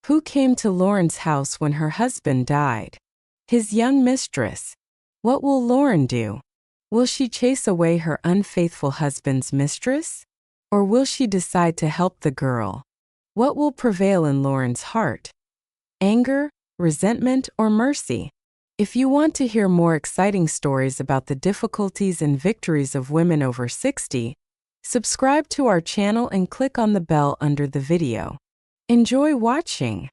Who came to Lauren's house when her husband died? His young mistress. What will Lauren do? Will she chase away her unfaithful husband's mistress? Or will she decide to help the girl? What will prevail in Lauren's heart? Anger, resentment, or mercy? If you want to hear more exciting stories about the difficulties and victories of women over 60, subscribe to our channel and click on the bell under the video. Enjoy watching.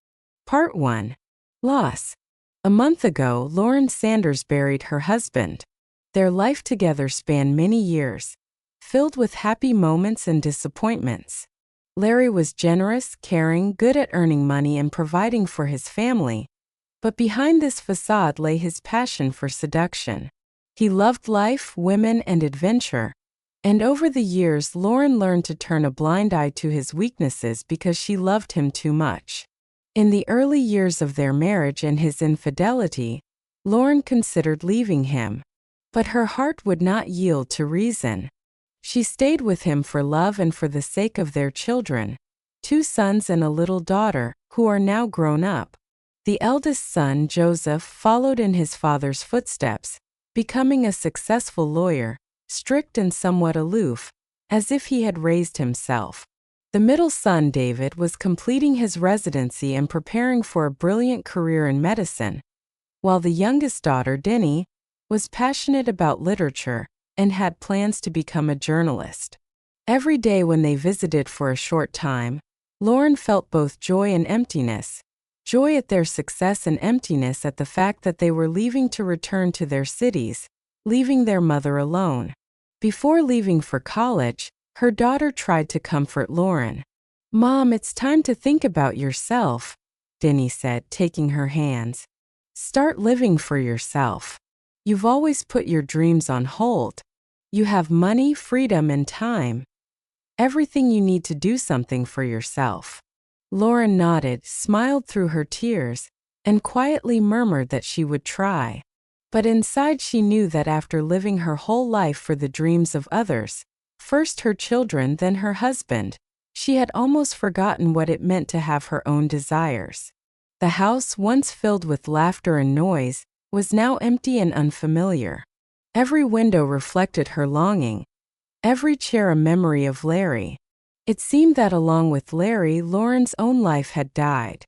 Part 1. Loss. A month ago, Lauren Sanders buried her husband. Their life together spanned many years, filled with happy moments and disappointments. Larry was generous, caring, good at earning money and providing for his family. But behind this facade lay his passion for seduction. He loved life, women, and adventure. And over the years, Lauren learned to turn a blind eye to his weaknesses because she loved him too much. In the early years of their marriage and his infidelity, Lauren considered leaving him. But her heart would not yield to reason. She stayed with him for love and for the sake of their children, 2 sons and a little daughter, who are now grown up. The eldest son, Joseph, followed in his father's footsteps, becoming a successful lawyer, strict and somewhat aloof, as if he had raised himself. The middle son, David, was completing his residency and preparing for a brilliant career in medicine, while the youngest daughter, Denny, was passionate about literature and had plans to become a journalist. Every day when they visited for a short time, Lauren felt both joy and emptiness. Joy at their success and emptiness at the fact that they were leaving to return to their cities, leaving their mother alone. Before leaving for college, her daughter tried to comfort Lauren. "Mom, it's time to think about yourself," Denny said, taking her hands. "Start living for yourself. You've always put your dreams on hold. You have money, freedom, and time. Everything you need to do something for yourself." Lauren nodded, smiled through her tears, and quietly murmured that she would try. But inside she knew that after living her whole life for the dreams of others, first her children, then her husband, she had almost forgotten what it meant to have her own desires. The house, once filled with laughter and noise, was now empty and unfamiliar. Every window reflected her longing, every chair a memory of Larry. It seemed that along with Larry, Lauren's own life had died.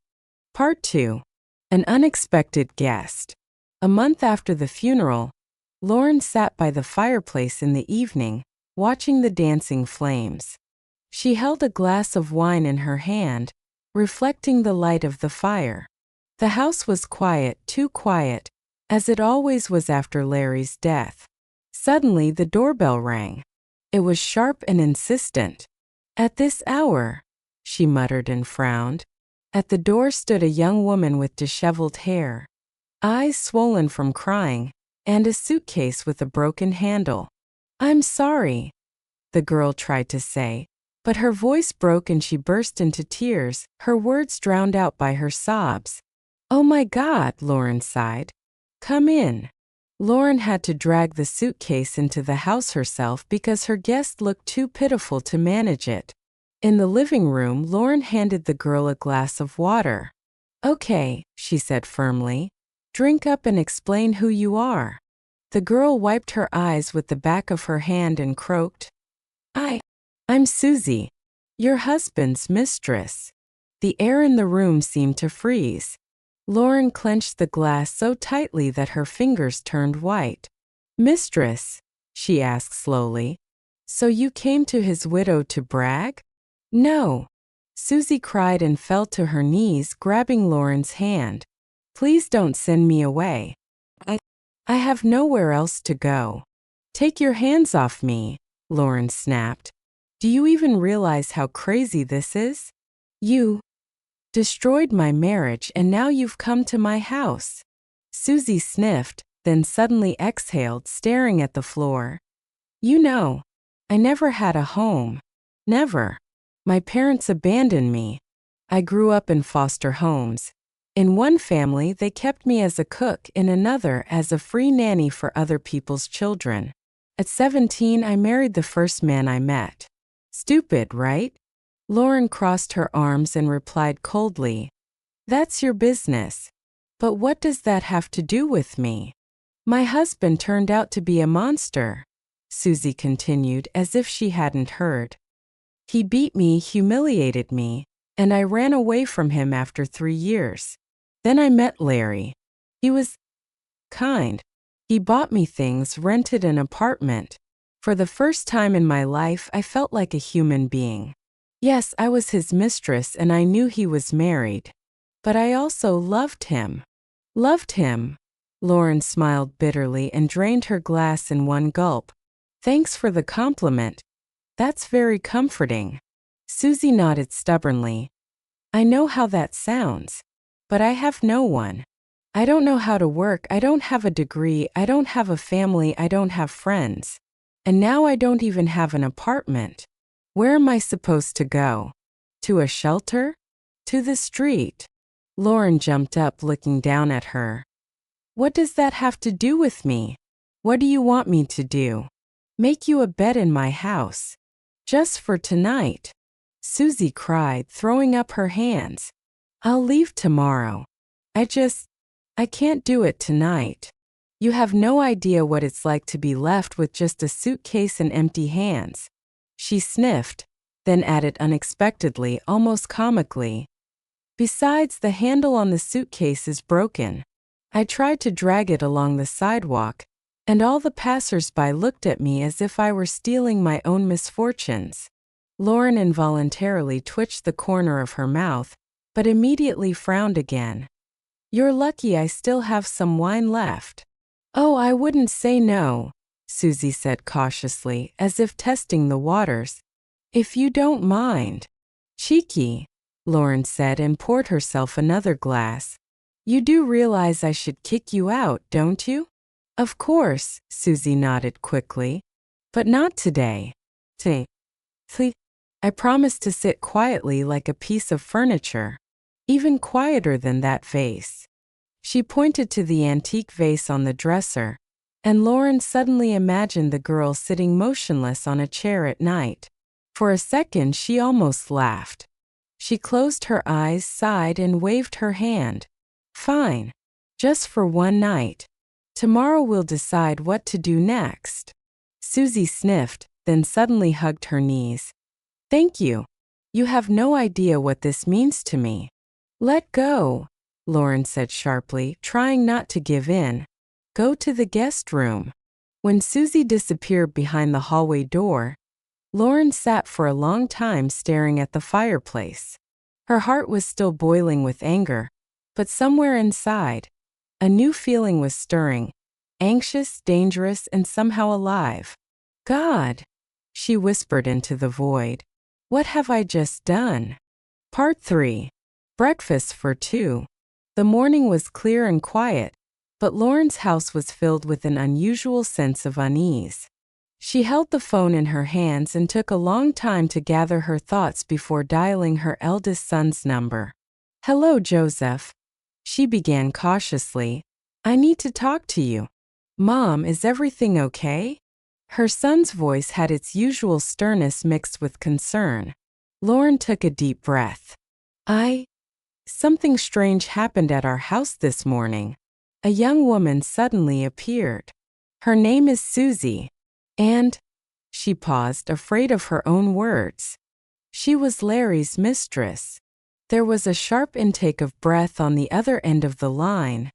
Part 2. An unexpected guest. A month after the funeral, Lauren sat by the fireplace in the evening, watching the dancing flames. She held a glass of wine in her hand, reflecting the light of the fire. The house was quiet, too quiet, as it always was after Larry's death. Suddenly the doorbell rang. It was sharp and insistent. "At this hour," she muttered and frowned. At the door stood a young woman with disheveled hair, eyes swollen from crying, and a suitcase with a broken handle. "I'm sorry," the girl tried to say, but her voice broke and she burst into tears, her words drowned out by her sobs. "Oh my God," Lauren sighed. "Come in." Lauren had to drag the suitcase into the house herself because her guest looked too pitiful to manage it. In the living room, Lauren handed the girl a glass of water. "Okay," she said firmly. "Drink up and explain who you are." The girl wiped her eyes with the back of her hand and croaked, I'm Susie, your husband's mistress." The air in the room seemed to freeze. Lauren clenched the glass so tightly that her fingers turned white. "Mistress?" she asked slowly. "So you came to his widow to brag?" "No." Susie cried and fell to her knees, grabbing Lauren's hand. "Please don't send me away. I have nowhere else to go." "Take your hands off me," Lauren snapped. "Do you even realize how crazy this is? You destroyed my marriage and now you've come to my house." Susie sniffed, then suddenly exhaled, staring at the floor. "You know, I never had a home. Never. My parents abandoned me. I grew up in foster homes. In one family, they kept me as a cook, in another, as a free nanny for other people's children. At 17, I married the first man I met. Stupid, right?" Lauren crossed her arms and replied coldly, That's your business. But what does that have to do with me? My husband turned out to be a monster, Susie continued as if she hadn't heard. He beat me, humiliated me, and I ran away from him after 3 years. Then I met Larry. He was kind. He bought me things, rented an apartment. For the first time in my life, I felt like a human being. Yes, I was his mistress and I knew he was married. But I also loved him. Loved him. Lauren smiled bitterly and drained her glass in one gulp. Thanks for the compliment. That's very comforting. Susie nodded stubbornly. I know how that sounds. But I have no one. I don't know how to work, I don't have a degree, I don't have a family, I don't have friends. And now I don't even have an apartment. Where am I supposed to go? To a shelter? To the street? Lauren jumped up, looking down at her. What does that have to do with me? What do you want me to do? Make you a bed in my house. Just for tonight. Susie cried, throwing up her hands. I'll leave tomorrow. I can't do it tonight. You have no idea what it's like to be left with just a suitcase and empty hands. She sniffed, then added unexpectedly, almost comically. Besides, the handle on the suitcase is broken. I tried to drag it along the sidewalk, and all the passers-by looked at me as if I were stealing my own misfortunes. Lauren involuntarily twitched the corner of her mouth, but immediately frowned again. You're lucky I still have some wine left. Oh, I wouldn't say no, Susie said cautiously, as if testing the waters. If you don't mind. Cheeky, Lauren said and poured herself another glass. You do realize I should kick you out, don't you? Of course, Susie nodded quickly. But not today. I promise to sit quietly like a piece of furniture. Even quieter than that vase. She pointed to the antique vase on the dresser, and Lauren suddenly imagined the girl sitting motionless on a chair at night. For a second, she almost laughed. She closed her eyes, sighed, and waved her hand. Fine. Just for one night. Tomorrow we'll decide what to do next. Susie sniffed, then suddenly hugged her knees. Thank you. You have no idea what this means to me. Let go, Lauren said sharply, trying not to give in. Go to the guest room. When Susie disappeared behind the hallway door, Lauren sat for a long time staring at the fireplace. Her heart was still boiling with anger, but somewhere inside, a new feeling was stirring, anxious, dangerous, and somehow alive. God, she whispered into the void. What have I just done? Part 3. Breakfast for 2. The morning was clear and quiet, but Lauren's house was filled with an unusual sense of unease. She held the phone in her hands and took a long time to gather her thoughts before dialing her eldest son's number. Hello, Joseph. She began cautiously. I need to talk to you. Mom, is everything okay? Her son's voice had its usual sternness mixed with concern. Lauren took a deep breath. Something strange happened at our house this morning. A young woman suddenly appeared. Her name is Susie. And, she paused, afraid of her own words. She was Larry's mistress. There was a sharp intake of breath on the other end of the line,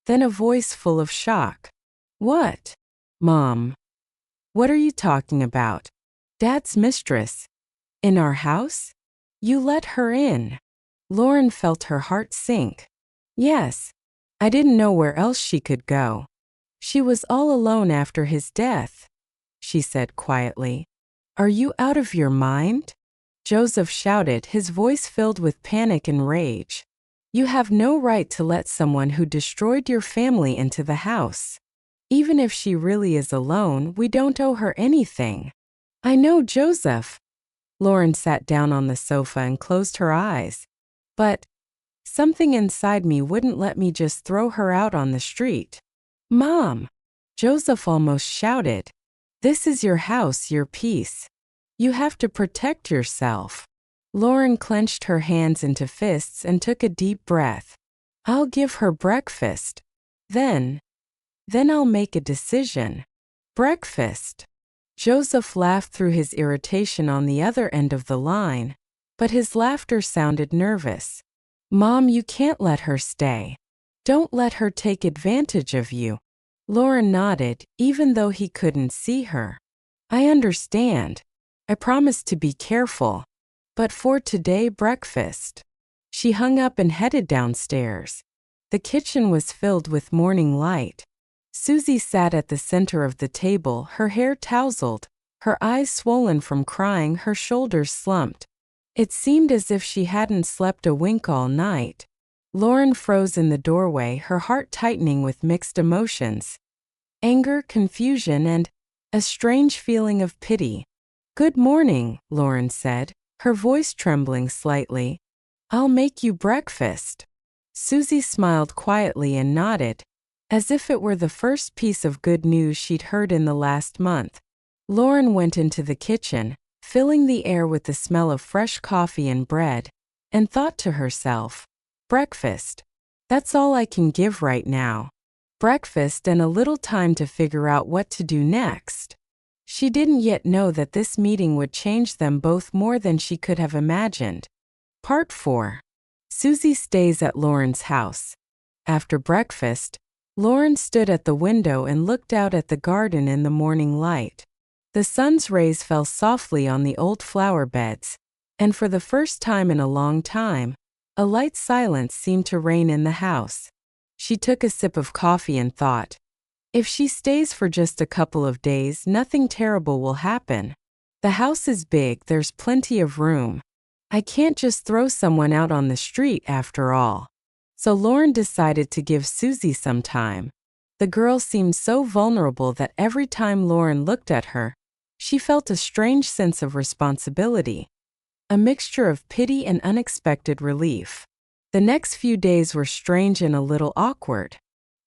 then a voice full of shock. What? Mom. What are you talking about? Dad's mistress. In our house? You let her in. Lauren felt her heart sink. Yes. I didn't know where else she could go. She was all alone after his death, she said quietly. Are you out of your mind? Joseph shouted, his voice filled with panic and rage. You have no right to let someone who destroyed your family into the house. Even if she really is alone, we don't owe her anything. I know, Joseph. Lauren sat down on the sofa and closed her eyes. But something inside me wouldn't let me just throw her out on the street. Mom! Joseph almost shouted. This is your house, your peace. You have to protect yourself. Lauren clenched her hands into fists and took a deep breath. I'll give her breakfast. Then I'll make a decision. Breakfast. Joseph laughed through his irritation on the other end of the line, but his laughter sounded nervous. Mom, you can't let her stay. Don't let her take advantage of you. Lauren nodded, even though he couldn't see her. I understand. I promise to be careful. But for today, breakfast. She hung up and headed downstairs. The kitchen was filled with morning light. Susie sat at the center of the table, her hair tousled, her eyes swollen from crying, her shoulders slumped. It seemed as if she hadn't slept a wink all night. Lauren froze in the doorway, her heart tightening with mixed emotions. Anger, confusion, and a strange feeling of pity. Good morning, Lauren said, her voice trembling slightly. I'll make you breakfast. Susie smiled quietly and nodded, as if it were the first piece of good news she'd heard in the last month. Lauren went into the kitchen, filling the air with the smell of fresh coffee and bread, and thought to herself, breakfast. That's all I can give right now. Breakfast and a little time to figure out what to do next. She didn't yet know that this meeting would change them both more than she could have imagined. Part 4. Susie stays at Lauren's house. After breakfast, Lauren stood at the window and looked out at the garden in the morning light. The sun's rays fell softly on the old flower beds, and for the first time in a long time, a light silence seemed to reign in the house. She took a sip of coffee and thought, if she stays for just a couple of days, nothing terrible will happen. The house is big, there's plenty of room. I can't just throw someone out on the street after all. So Lauren decided to give Susie some time. The girl seemed so vulnerable that every time Lauren looked at her, she felt a strange sense of responsibility, a mixture of pity and unexpected relief. The next few days were strange and a little awkward.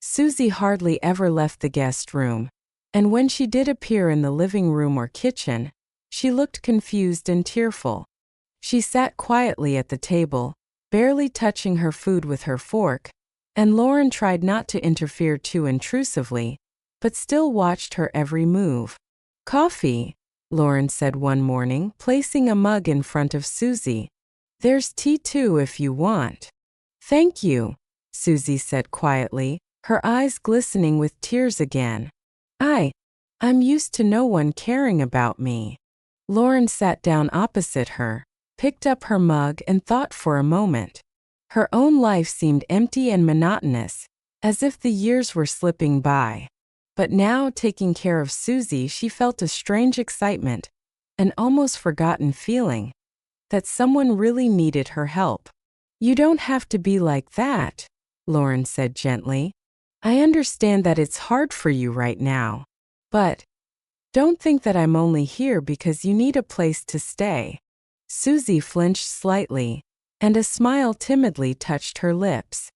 Susie hardly ever left the guest room, and when she did appear in the living room or kitchen, she looked confused and tearful. She sat quietly at the table, barely touching her food with her fork, and Lauren tried not to interfere too intrusively, but still watched her every move. Coffee, Lauren said one morning, placing a mug in front of Susie. There's tea too if you want. Thank you, Susie said quietly, her eyes glistening with tears again. I'm used to no one caring about me. Lauren sat down opposite her, picked up her mug and thought for a moment. Her own life seemed empty and monotonous, as if the years were slipping by. But now, taking care of Susie, she felt a strange excitement, an almost forgotten feeling, that someone really needed her help. You don't have to be like that, Lauren said gently. I understand that it's hard for you right now, but don't think that I'm only here because you need a place to stay. Susie flinched slightly, and a smile timidly touched her lips.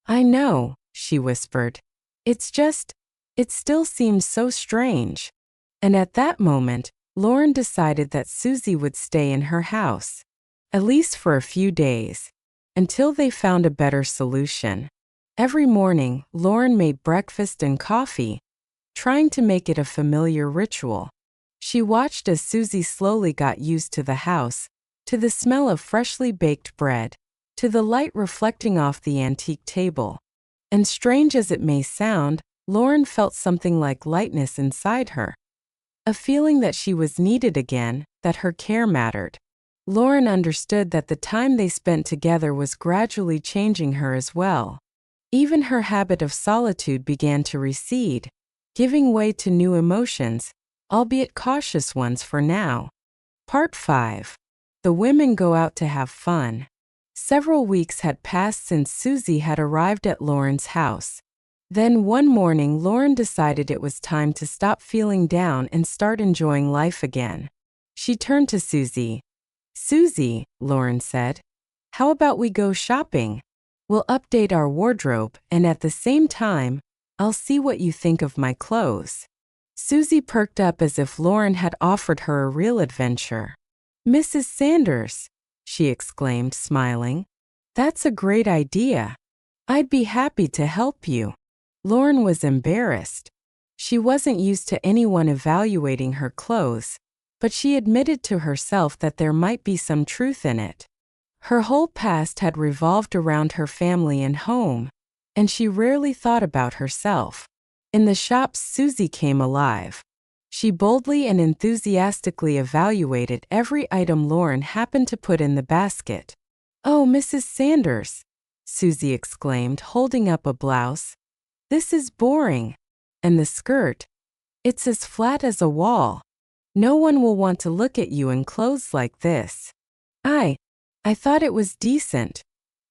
I know, she whispered. It still seems so strange. And at that moment, Lauren decided that Susie would stay in her house, at least for a few days, until they found a better solution. Every morning, Lauren made breakfast and coffee, trying to make it a familiar ritual. She watched as Susie slowly got used to the house, to the smell of freshly baked bread, to the light reflecting off the antique table. And strange as it may sound, Lauren felt something like lightness inside her. A feeling that she was needed again, that her care mattered. Lauren understood that the time they spent together was gradually changing her as well. Even her habit of solitude began to recede, giving way to new emotions, albeit cautious ones for now. Part 5. The women go out to have fun. Several weeks had passed since Susie had arrived at Lauren's house. Then one morning, Lauren decided it was time to stop feeling down and start enjoying life again. She turned to Susie. Susie, Lauren said, how about we go shopping? We'll update our wardrobe, and at the same time, I'll see what you think of my clothes. Susie perked up as if Lauren had offered her a real adventure. Mrs. Sanders, she exclaimed, smiling. That's a great idea. I'd be happy to help you. Lauren was embarrassed. She wasn't used to anyone evaluating her clothes, but she admitted to herself that there might be some truth in it. Her whole past had revolved around her family and home, and she rarely thought about herself. In the shop, Susie came alive. She boldly and enthusiastically evaluated every item Lauren happened to put in the basket. "Oh, Mrs. Sanders," Susie exclaimed, holding up a blouse. "This is boring. And the skirt? It's as flat as a wall. No one will want to look at you in clothes like this." I thought it was decent,"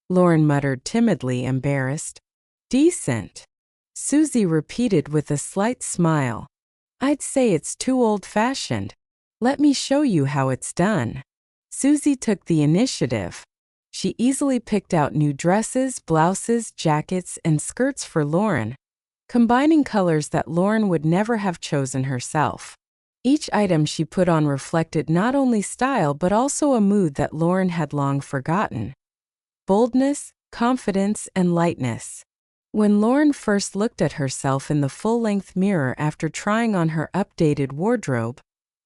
Lauren muttered timidly, embarrassed. "Decent?" Susie repeated with a slight smile. "I'd say it's too old-fashioned. Let me show you how it's done." Susie took the initiative. She easily picked out new dresses, blouses, jackets, and skirts for Lauren, combining colors that Lauren would never have chosen herself. Each item she put on reflected not only style but also a mood that Lauren had long forgotten. Boldness, confidence, and lightness. When Lauren first looked at herself in the full-length mirror after trying on her updated wardrobe,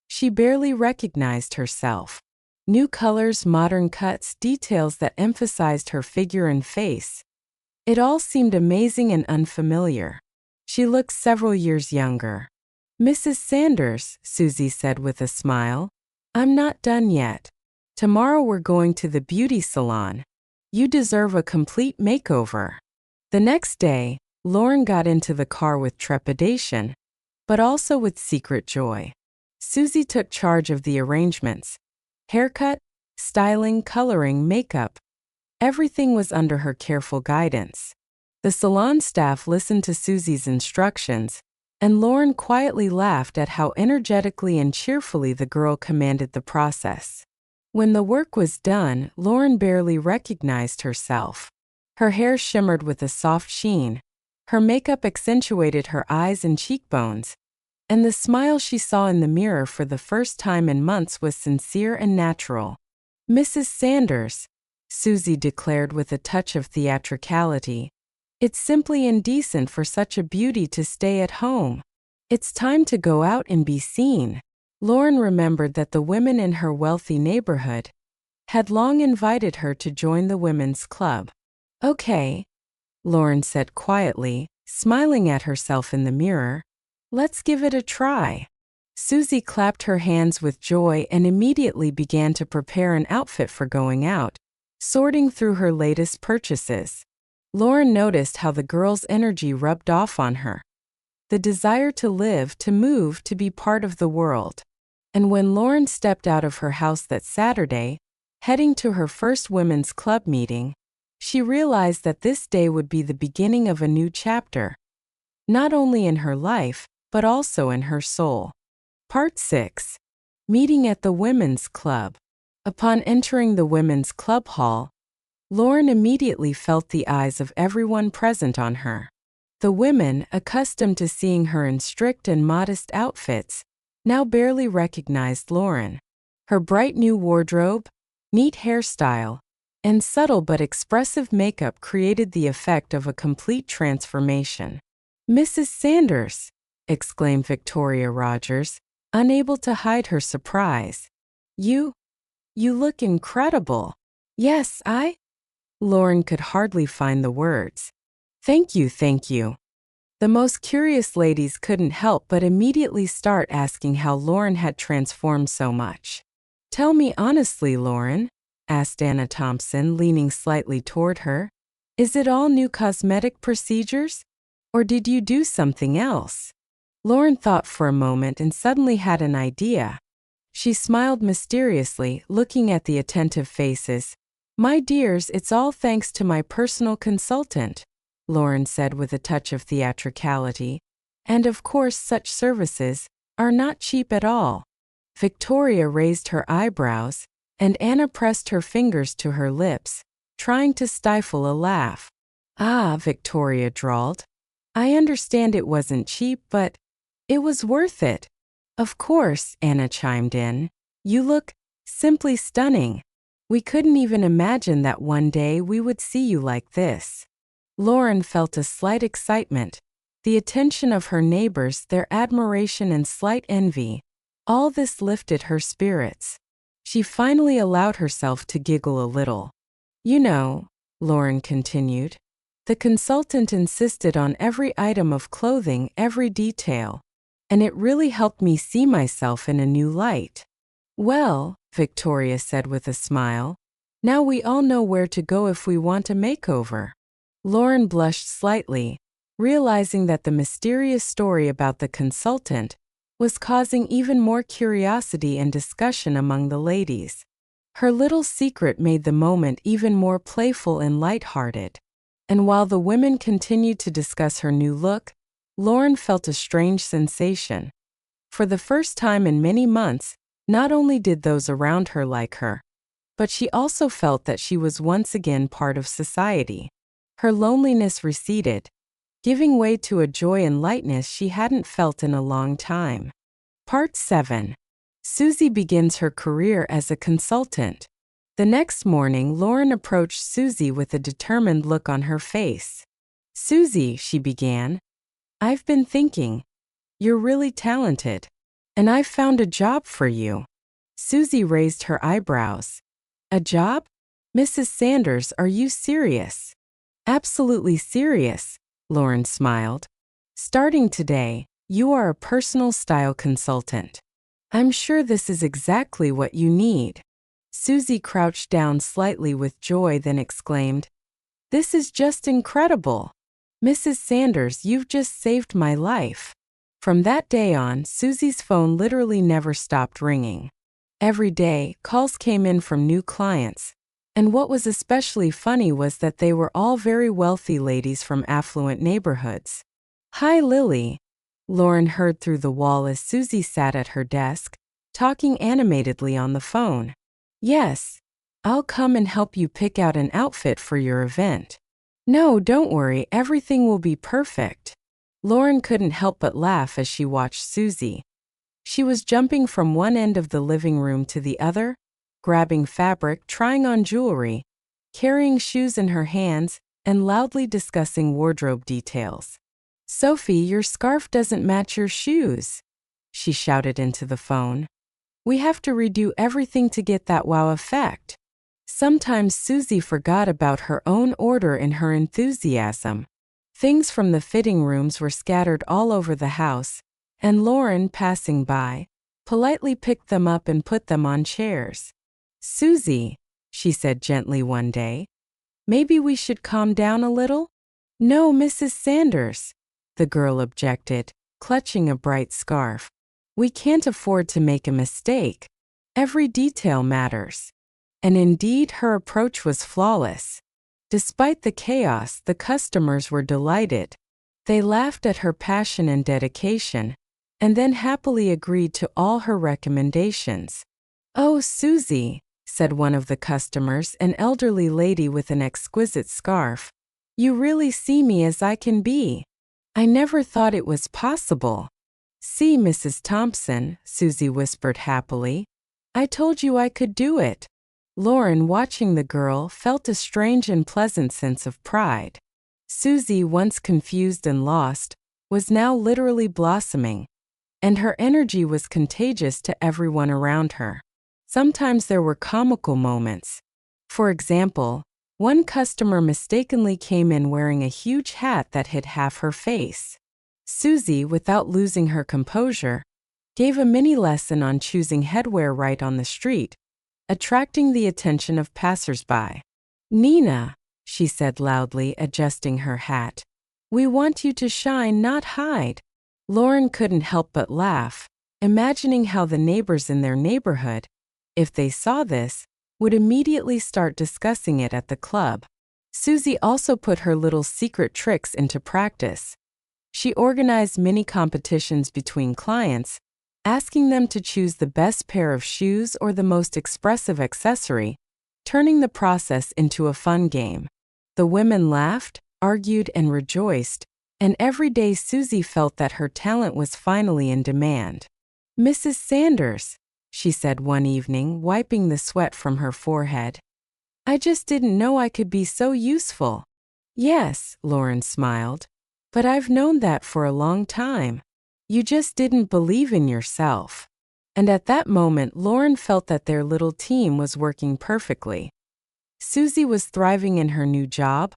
she barely recognized herself. New colors, modern cuts, details that emphasized her figure and face. It all seemed amazing and unfamiliar. She looked several years younger. "Mrs. Sanders," Susie said with a smile, "I'm not done yet. Tomorrow we're going to the beauty salon. You deserve a complete makeover." The next day, Lauren got into the car with trepidation, but also with secret joy. Susie took charge of the arrangements. Haircut, styling, coloring, makeup. Everything was under her careful guidance. The salon staff listened to Susie's instructions, and Lauren quietly laughed at how energetically and cheerfully the girl commanded the process. When the work was done, Lauren barely recognized herself. Her hair shimmered with a soft sheen, her makeup accentuated her eyes and cheekbones, and the smile she saw in the mirror for the first time in months was sincere and natural. "Mrs. Sanders," Susie declared with a touch of theatricality, "it's simply indecent for such a beauty to stay at home. It's time to go out and be seen." Lauren remembered that the women in her wealthy neighborhood had long invited her to join the women's club. "Okay," Lauren said quietly, smiling at herself in the mirror. "Let's give it a try." Susie clapped her hands with joy and immediately began to prepare an outfit for going out, sorting through her latest purchases. Lauren noticed how the girl's energy rubbed off on her. The desire to live, to move, to be part of the world. And when Lauren stepped out of her house that Saturday, heading to her first women's club meeting, she realized that this day would be the beginning of a new chapter, not only in her life, but also in her soul. Part 6. Meeting at the Women's Club. Upon entering the women's club hall, Lauren immediately felt the eyes of everyone present on her. The women, accustomed to seeing her in strict and modest outfits, now barely recognized Lauren. Her bright new wardrobe, neat hairstyle, and subtle but expressive makeup created the effect of a complete transformation. "Mrs. Sanders," exclaimed Victoria Rogers, unable to hide her surprise. You look incredible." "Yes, Lauren could hardly find the words. Thank you. The most curious ladies couldn't help but immediately start asking how Lauren had transformed so much. "Tell me honestly, Lauren," asked Anna Thompson, leaning slightly toward her. "Is it all new cosmetic procedures? Or did you do something else?" Lauren thought for a moment and suddenly had an idea. She smiled mysteriously, looking at the attentive faces. "My dears, it's all thanks to my personal consultant," Lauren said with a touch of theatricality. "And of course such services are not cheap at all." Victoria raised her eyebrows, and Anna pressed her fingers to her lips, trying to stifle a laugh. "Ah," Victoria drawled. "I understand it wasn't cheap, but it was worth it." "Of course," Anna chimed in. "You look simply stunning." We couldn't even imagine that one day we would see you like this." Lauren felt a slight excitement. The attention of her neighbors, their admiration and slight envy, all this lifted her spirits. She finally allowed herself to giggle a little. "You know," Lauren continued, "the consultant insisted on every item of clothing, every detail, and it really helped me see myself in a new light." "Well," Victoria said with a smile, "now we all know where to go if we want a makeover." Lauren blushed slightly, realizing that the mysterious story about the consultant was causing even more curiosity and discussion among the ladies. Her little secret made the moment even more playful and light-hearted. And while the women continued to discuss her new look, Lauren felt a strange sensation. For the first time in many months, not only did those around her like her, but she also felt that she was once again part of society. Her loneliness receded, giving way to a joy and lightness she hadn't felt in a long time. Part 7. Susie begins her career as a consultant. The next morning, Lauren approached Susie with a determined look on her face. "Susie," she began, "I've been thinking. You're really talented. And I've found a job for you." Susie raised her eyebrows. "A job? Mrs. Sanders, are you serious?" "Absolutely serious," Lauren smiled. "Starting today, you are a personal style consultant. I'm sure this is exactly what you need." Susie crouched down slightly with joy, then exclaimed, "This is just incredible. Mrs. Sanders, you've just saved my life." From that day on, Susie's phone literally never stopped ringing. Every day, calls came in from new clients, and what was especially funny was that they were all very wealthy ladies from affluent neighborhoods. "Hi, Lily," Lauren heard through the wall as Susie sat at her desk, talking animatedly on the phone. "Yes, I'll come and help you pick out an outfit for your event." "No, don't worry, everything will be perfect." Lauren couldn't help but laugh as she watched Susie. She was jumping from one end of the living room to the other, grabbing fabric, trying on jewelry, carrying shoes in her hands, and loudly discussing wardrobe details. "Sophie, your scarf doesn't match your shoes," she shouted into the phone. "We have to redo everything to get that wow effect." Sometimes Susie forgot about her own order in her enthusiasm. Things from the fitting rooms were scattered all over the house, and Lauren, passing by, politely picked them up and put them on chairs. "Susie," she said gently one day, "maybe we should calm down a little?" "No, Mrs. Sanders," the girl objected, clutching a bright scarf. "We can't afford to make a mistake. Every detail matters." And indeed, her approach was flawless. Despite the chaos, the customers were delighted. They laughed at her passion and dedication, and then happily agreed to all her recommendations. "Oh, Susie," said one of the customers, an elderly lady with an exquisite scarf, "you really see me as I can be. I never thought it was possible." "See, Mrs. Thompson," Susie whispered happily, "I told you I could do it." Lauren, watching the girl, felt a strange and pleasant sense of pride. Susie, once confused and lost, was now literally blossoming, and her energy was contagious to everyone around her. Sometimes there were comical moments. For example, one customer mistakenly came in wearing a huge hat that hid half her face. Susie, without losing her composure, gave a mini lesson on choosing headwear right on the street, attracting the attention of passers-by. "Nina," she said loudly, adjusting her hat, "we want you to shine, not hide." Lauren couldn't help but laugh, imagining how the neighbors in their neighborhood, if they saw this, would immediately start discussing it at the club. Susie also put her little secret tricks into practice. She organized mini competitions between clients, asking them to choose the best pair of shoes or the most expressive accessory, turning the process into a fun game. The women laughed, argued, and rejoiced, and every day Susie felt that her talent was finally in demand. "Mrs. Sanders," she said one evening, wiping the sweat from her forehead. I just didn't know I could be so useful. Yes, Lauren smiled. But I've known that for a long time. You just didn't believe in yourself. And at that moment, Lauren felt that their little team was working perfectly. Susie was thriving in her new job.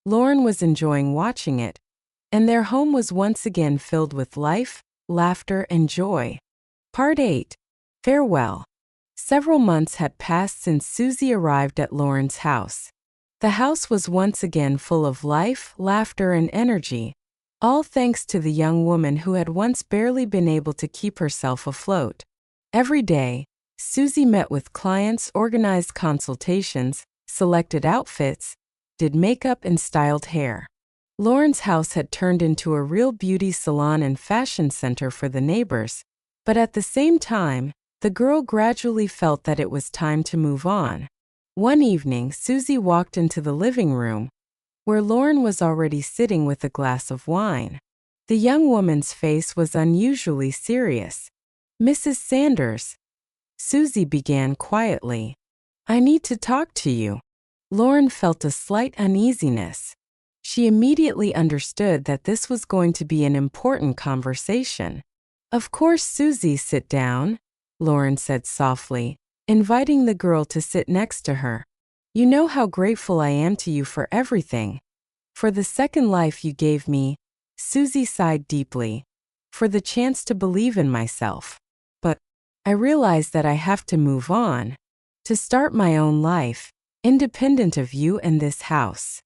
Lauren was enjoying watching it. And their home was once again filled with life, laughter, and joy. Part 8. Farewell. Several months had passed since Susie arrived at Lauren's house. The house was once again full of life, laughter, and energy, all thanks to the young woman who had once barely been able to keep herself afloat. Every day, Susie met with clients, organized consultations, selected outfits, did makeup, and styled hair. Lauren's house had turned into a real beauty salon and fashion center for the neighbors, but at the same time, the girl gradually felt that it was time to move on. One evening, Susie walked into the living room, where Lauren was already sitting with a glass of wine. The young woman's face was unusually serious. Mrs. Sanders, Susie began quietly. I need to talk to you. Lauren felt a slight uneasiness. She immediately understood that this was going to be an important conversation. Of course, Susie, sit down, Lauren said softly, inviting the girl to sit next to her. You know how grateful I am to you for everything. For the second life you gave me, Susie sighed deeply. For the chance to believe in myself. But I realize that I have to move on. To start my own life, independent of you and this house.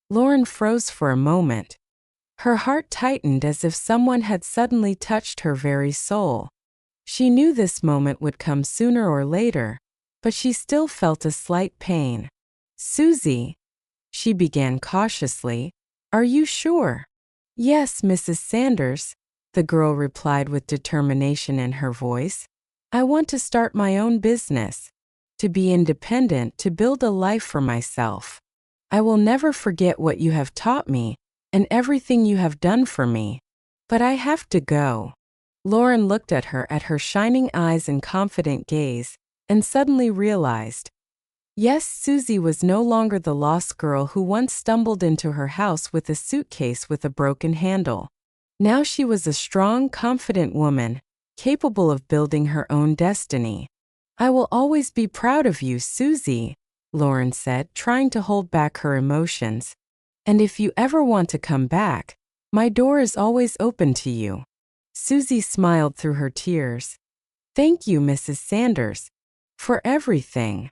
Lauren froze for a moment. Her heart tightened as if someone had suddenly touched her very soul. She knew this moment would come sooner or later, but she still felt a slight pain. Susie, she began cautiously, are you sure? Yes, Mrs. Sanders, the girl replied with determination in her voice. I want to start my own business, to be independent, to build a life for myself. I will never forget what you have taught me and everything you have done for me. But I have to go. Lauren looked at her shining eyes and confident gaze, and suddenly realized. Yes, Susie was no longer the lost girl who once stumbled into her house with a suitcase with a broken handle. Now she was a strong, confident woman, capable of building her own destiny. I will always be proud of you, Susie, Lauren said, trying to hold back her emotions. And if you ever want to come back, my door is always open to you. Susie smiled through her tears. Thank you, Mrs. Sanders, for everything.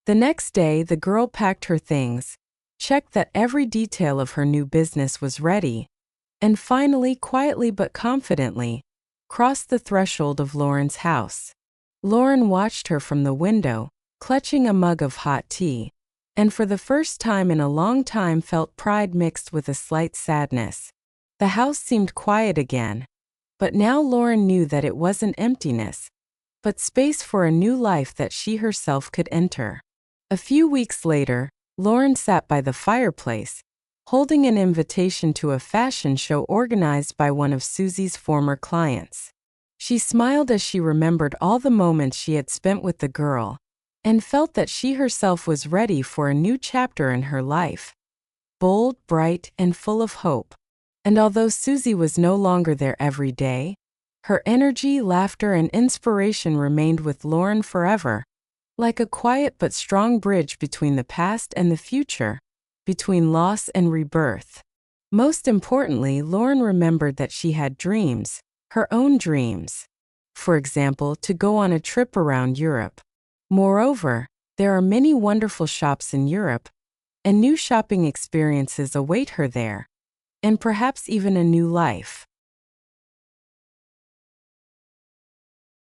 The next day, the girl packed her things, checked that every detail of her new business was ready, and finally, quietly but confidently, crossed the threshold of Lauren's house. Lauren watched her from the window, clutching a mug of hot tea, and for the first time in a long time felt pride mixed with a slight sadness. The house seemed quiet again. But now Lauren knew that it wasn't emptiness, but space for a new life that she herself could enter. A few weeks later, Lauren sat by the fireplace, holding an invitation to a fashion show organized by one of Susie's former clients. She smiled as she remembered all the moments she had spent with the girl, and felt that she herself was ready for a new chapter in her life. Bold, bright, and full of hope. And although Susie was no longer there every day, her energy, laughter, and inspiration remained with Lauren forever, like a quiet but strong bridge between the past and the future, between loss and rebirth. Most importantly, Lauren remembered that she had dreams, her own dreams. For example, to go on a trip around Europe. Moreover, there are many wonderful shops in Europe, and new shopping experiences await her there. And perhaps even a new life.